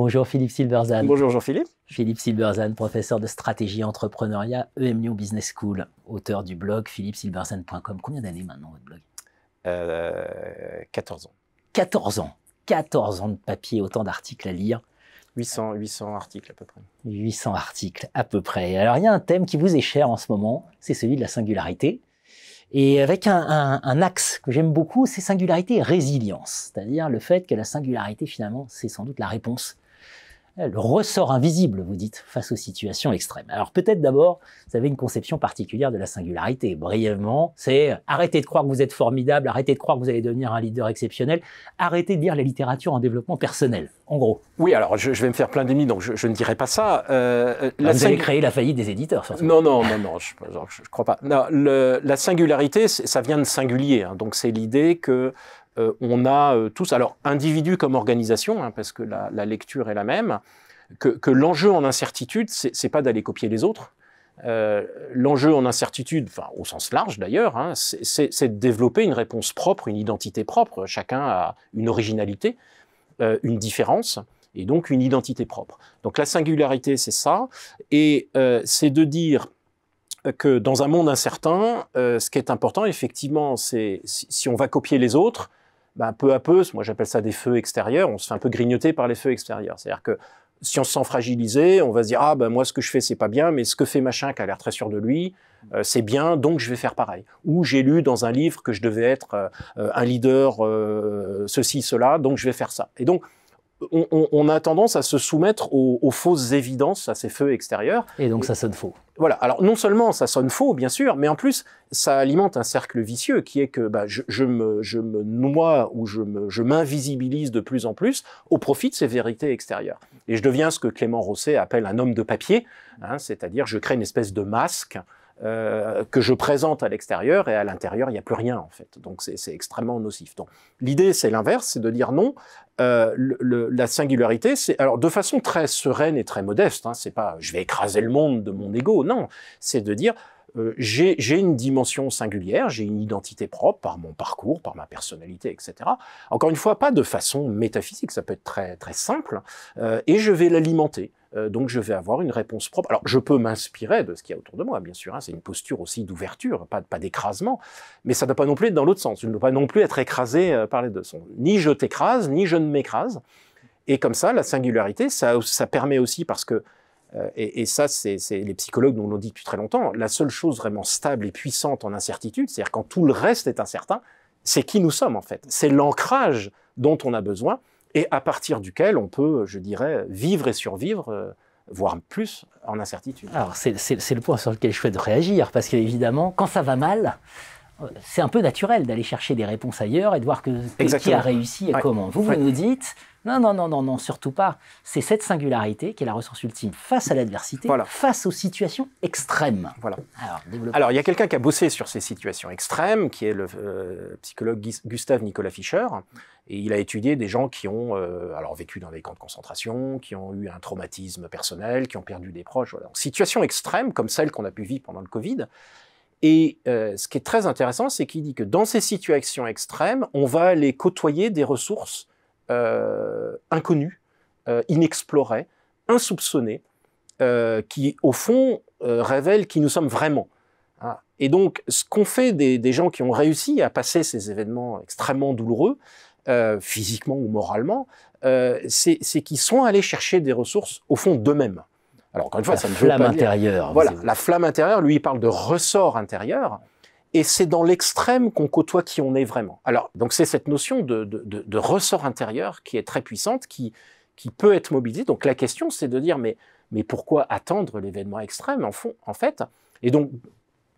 Bonjour Philippe Silberzan. Bonjour Jean-Philippe. Philippe Silberzan, professeur de stratégie entrepreneuriat, EM Lyon Business School, auteur du blog philippsilberzan.com. Combien d'années maintenant votre blog? 14 ans. 14 ans. 14 ans de papier, autant d'articles à lire. 800 articles à peu près. 800 articles à peu près. Alors il y a un thème qui vous est cher en ce moment, c'est celui de la singularité. Et avec un axe que j'aime beaucoup, c'est singularité et résilience. C'est-à-dire le fait que la singularité, finalement, c'est sans doute la réponse. Le ressort invisible, vous dites, face aux situations extrêmes. Alors peut-être d'abord, vous avez une conception particulière de la singularité. Brièvement, c'est arrêtez de croire que vous êtes formidable, arrêtez de croire que vous allez devenir un leader exceptionnel, arrêtez de lire la littérature en développement personnel, en gros. Oui, alors je vais me faire plein d'ennemis, donc je ne dirai pas ça. Vous allez créer la faillite des éditeurs, surtout. Non, je crois pas. Non, la singularité, ça vient de singulier, hein, donc c'est l'idée que on a tous, alors individus comme organisation, hein, parce que la lecture est la même, que l'enjeu en incertitude, c'est pas d'aller copier les autres. L'enjeu en incertitude, enfin au sens large d'ailleurs, hein, c'est de développer une réponse propre, une identité propre. Chacun a une originalité, une différence, et donc une identité propre. Donc la singularité, c'est ça, et c'est de dire que dans un monde incertain, ce qui est important, effectivement, c'est si on va copier les autres, ben, peu à peu, moi j'appelle ça des feux extérieurs, on se fait un peu grignoter par les feux extérieurs. C'est-à-dire que si on se sent fragilisé, on va se dire « Ah ben moi ce que je fais c'est pas bien, mais ce que fait machin qui a l'air très sûr de lui, c'est bien, donc je vais faire pareil. » Ou j'ai lu dans un livre que je devais être un leader, ceci, cela, donc je vais faire ça. Et donc, on a tendance à se soumettre aux fausses évidences, à ces feux extérieurs. Et donc ça sonne faux. Voilà. Alors non seulement ça sonne faux, bien sûr, mais en plus ça alimente un cercle vicieux qui est que je me noie ou je m'invisibilise de plus en plus au profit de ces vérités extérieures. Et je deviens ce que Clément Rosset appelle un homme de papier, hein, c'est-à-dire je crée une espèce de masque que je présente à l'extérieur et à l'intérieur il n'y a plus rien en fait. Donc c'est extrêmement nocif. Donc l'idée c'est l'inverse, c'est de dire non. La singularité, c'est alors de façon très sereine et très modeste. Hein, c'est pas je vais écraser le monde de mon ego. Non, c'est de dire j'ai une dimension singulière, j'ai une identité propre par mon parcours, par ma personnalité, etc. Encore une fois, pas de façon métaphysique, ça peut être très très simple, et je vais l'alimenter. Donc je vais avoir une réponse propre. Alors je peux m'inspirer de ce qu'il y a autour de moi, bien sûr. Hein, c'est une posture aussi d'ouverture, pas d'écrasement, mais ça ne doit pas non plus être dans l'autre sens. Je ne dois pas non plus être écrasé par les deux sons. Ni je t'écrase, ni je ne m'écrase. Et comme ça, la singularité, ça permet aussi parce que et ça, c'est les psychologues nous l'ont dit depuis très longtemps, la seule chose vraiment stable et puissante en incertitude, c'est-à-dire quand tout le reste est incertain, c'est qui nous sommes en fait. C'est l'ancrage dont on a besoin et à partir duquel on peut, je dirais, vivre et survivre, voire plus, en incertitude. Alors c'est le point sur lequel je souhaite réagir, parce qu'évidemment, quand ça va mal, c'est un peu naturel d'aller chercher des réponses ailleurs et de voir qui a réussi et comment. Vous nous dites... Non, surtout pas. C'est cette singularité qui est la ressource ultime face à l'adversité, voilà. Face aux situations extrêmes. Voilà. Alors, il y a quelqu'un qui a bossé sur ces situations extrêmes, qui est le psychologue Gustav Nicolas Fischer, et il a étudié des gens qui ont alors vécu dans des camps de concentration, qui ont eu un traumatisme personnel, qui ont perdu des proches. Voilà. Donc, situations extrêmes, comme celles qu'on a pu vivre pendant le Covid. Et ce qui est très intéressant, c'est qu'il dit que dans ces situations extrêmes, on va aller côtoyer des ressources inconnus, inexplorés, insoupçonnés, qui au fond révèlent qui nous sommes vraiment. Hein. Et donc ce qu'ont fait des gens qui ont réussi à passer ces événements extrêmement douloureux, physiquement ou moralement, c'est qu'ils sont allés chercher des ressources au fond d'eux-mêmes. Alors encore une fois, ça ne veut pas dire... La flamme intérieure. Voilà, la flamme intérieure, lui il parle de ressort intérieur. Et c'est dans l'extrême qu'on côtoie qui on est vraiment. Alors, donc c'est cette notion de ressort intérieur qui est très puissante, qui peut être mobilisée. Donc la question, c'est de dire, mais pourquoi attendre l'événement extrême, en fait? Et donc,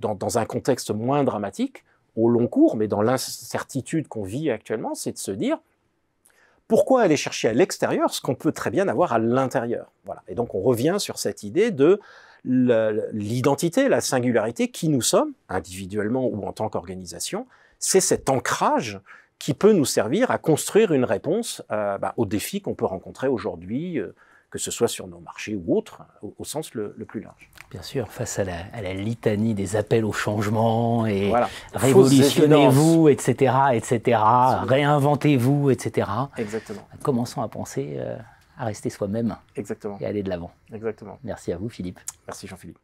dans un contexte moins dramatique, au long cours, mais dans l'incertitude qu'on vit actuellement, c'est de se dire, pourquoi aller chercher à l'extérieur ce qu'on peut très bien avoir à l'intérieur? Voilà. Et donc on revient sur cette idée de l'identité, la singularité, qui nous sommes, individuellement ou en tant qu'organisation, c'est cet ancrage qui peut nous servir à construire une réponse aux défis qu'on peut rencontrer aujourd'hui, que ce soit sur nos marchés ou autres, au sens le plus large. Bien sûr, face à la litanie des appels au changement et voilà. Révolutionnez-vous, etc., réinventez-vous, etc. Exactement. Commençons à penser à rester soi-même Exactement. et aller de l'avant. Exactement. Merci à vous, Philippe. Merci Jean-Philippe.